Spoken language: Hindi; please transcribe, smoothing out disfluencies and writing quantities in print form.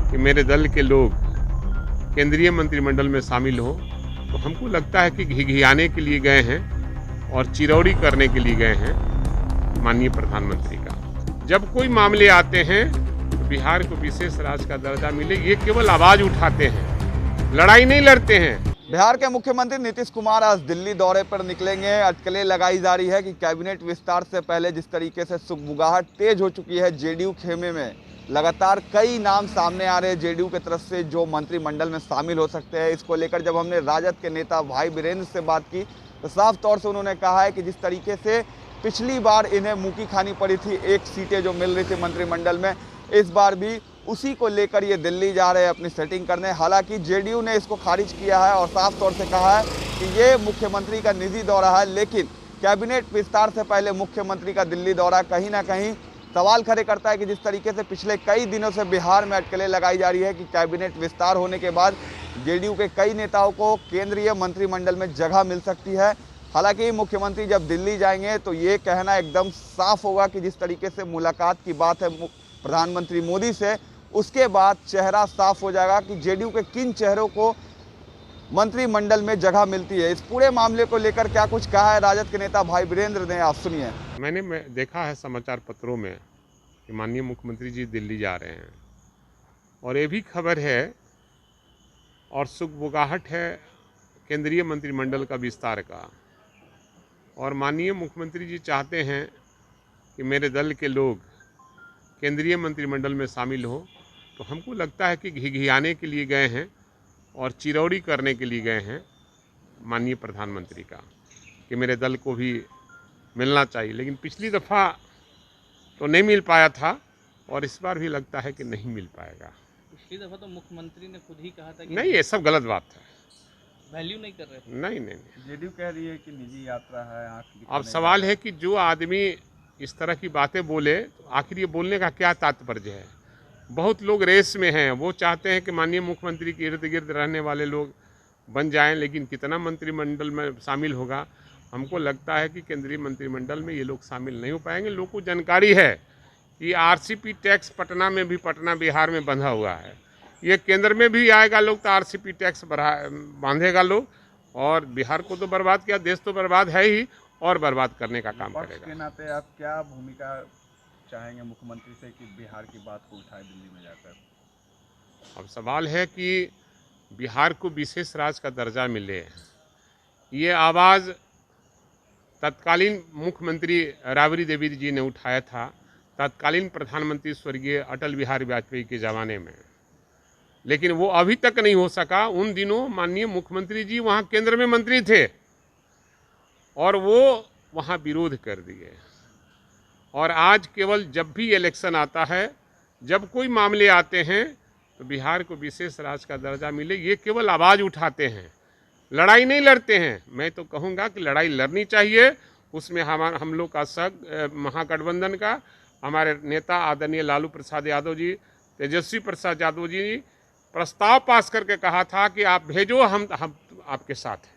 कि मेरे दल के लोग केंद्रीय मंत्रिमंडल में शामिल हो, तो हमको लगता है कि घिघियाने के लिए गए हैं और चिरौरी करने के लिए गए हैं माननीय प्रधानमंत्री का। जब कोई मामले आते हैं तो बिहार को विशेष राज्य का दर्जा मिले, ये केवल आवाज उठाते हैं, लड़ाई नहीं लड़ते हैं। बिहार के मुख्यमंत्री नीतीश कुमार आज दिल्ली दौरे पर निकलेंगे। अटकलें लगाई जा रही है कि कैबिनेट विस्तार से पहले जिस तरीके से सुगबुगाहट तेज हो चुकी है जेडीयू खेमे में, लगातार कई नाम सामने आ रहे हैं जेडीयू की तरफ से जो मंत्रिमंडल में शामिल हो सकते हैं। इसको लेकर जब हमने राजद के नेता भाई वीरेंद्र से बात की तो साफ तौर से उन्होंने कहा है कि जिस तरीके से पिछली बार इन्हें मुँह खानी पड़ी थी, 1 सीटें जो मिल रही थी मंत्रिमंडल में, इस बार भी उसी को लेकर ये दिल्ली जा रहे हैं अपनी सेटिंग करने। हालांकि जेडीयू ने इसको खारिज किया है और साफ तौर से कहा है कि ये मुख्यमंत्री का निजी दौरा है, लेकिन कैबिनेट विस्तार से पहले मुख्यमंत्री का दिल्ली दौरा कहीं ना कहीं सवाल खड़े करता है कि जिस तरीके से पिछले कई दिनों से बिहार में अटकलें लगाई जा रही है कि कैबिनेट विस्तार होने के बाद जेडीयू के कई नेताओं को केंद्रीय मंत्रिमंडल में जगह मिल सकती है। हालांकि मुख्यमंत्री जब दिल्ली जाएंगे तो ये कहना एकदम साफ होगा कि जिस तरीके से मुलाकात की बात है प्रधानमंत्री मोदी से, उसके बाद चेहरा साफ हो जाएगा कि जेडीयू के किन चेहरों को मंत्रिमंडल में जगह मिलती है। इस पूरे मामले को लेकर क्या कुछ कहा है राजद के नेता भाई वीरेंद्र ने, आप सुनिए। मैंने देखा है समाचार पत्रों में कि माननीय मुख्यमंत्री जी दिल्ली जा रहे हैं और ये भी खबर है और सुगबुगाहट है केंद्रीय मंत्रिमंडल का विस्तार का, और माननीय मुख्यमंत्री जी चाहते हैं कि मेरे दल के लोग केंद्रीय मंत्रिमंडल में शामिल हो, तो हमको लगता है कि घिघियाने के लिए गए हैं और चिरौरी करने के लिए गए हैं माननीय प्रधानमंत्री का कि मेरे दल को भी मिलना चाहिए। लेकिन पिछली दफ़ा तो नहीं मिल पाया था और इस बार भी लगता है कि नहीं मिल पाएगा। पिछली दफ़ा तो मुख्यमंत्री ने खुद ही कहा था कि नहीं, ये सब गलत बात है, वैल्यू नहीं कर रहे थे। नहीं। जेडीयू कह रही है कि निजी यात्रा है। अब सवाल है कि जो आदमी इस तरह की बातें बोले तो आखिर ये बोलने का क्या तात्पर्य है। बहुत लोग रेस में हैं, वो चाहते हैं कि माननीय मुख्यमंत्री के इर्द गिर्द रहने वाले लोग बन जाएं, लेकिन कितना मंत्रिमंडल में शामिल होगा, हमको लगता है कि केंद्रीय मंत्रिमंडल में ये लोग शामिल नहीं हो पाएंगे। लोगों को जानकारी है कि आरसीपी टैक्स पटना में भी, पटना बिहार में बंधा हुआ है, ये केंद्र में भी आएगा लोग तो आरसीपी टैक्स बांधेगा लोग, और बिहार को तो बर्बाद किया, देश तो बर्बाद है ही और बर्बाद करने का काम करेगा। के नाते आप क्या भूमिका चाहेंगे मुख्यमंत्री से कि बिहार की बात को उठाए दिल्ली में जाकर? अब सवाल है कि बिहार को विशेष राज्य का दर्जा मिले, ये आवाज़ तत्कालीन मुख्यमंत्री राबड़ी देवी जी ने उठाया था, तत्कालीन प्रधानमंत्री स्वर्गीय अटल बिहारी वाजपेयी के ज़माने में, लेकिन वो अभी तक नहीं हो सका। उन दिनों माननीय मुख्यमंत्री जी वहाँ केंद्र में मंत्री थे और वो वहाँ विरोध कर दिए, और आज केवल जब भी इलेक्शन आता है, जब कोई मामले आते हैं तो बिहार को विशेष राज्य का दर्जा मिले, ये केवल आवाज़ उठाते हैं, लड़ाई नहीं लड़ते हैं। मैं तो कहूँगा कि लड़ाई लड़नी चाहिए, उसमें हम लोग का सग महागठबंधन का, हमारे नेता आदरणीय लालू प्रसाद यादव जी, तेजस्वी प्रसाद यादव जी प्रस्ताव पास करके कहा था कि आप भेजो, हम आपके साथ हैं।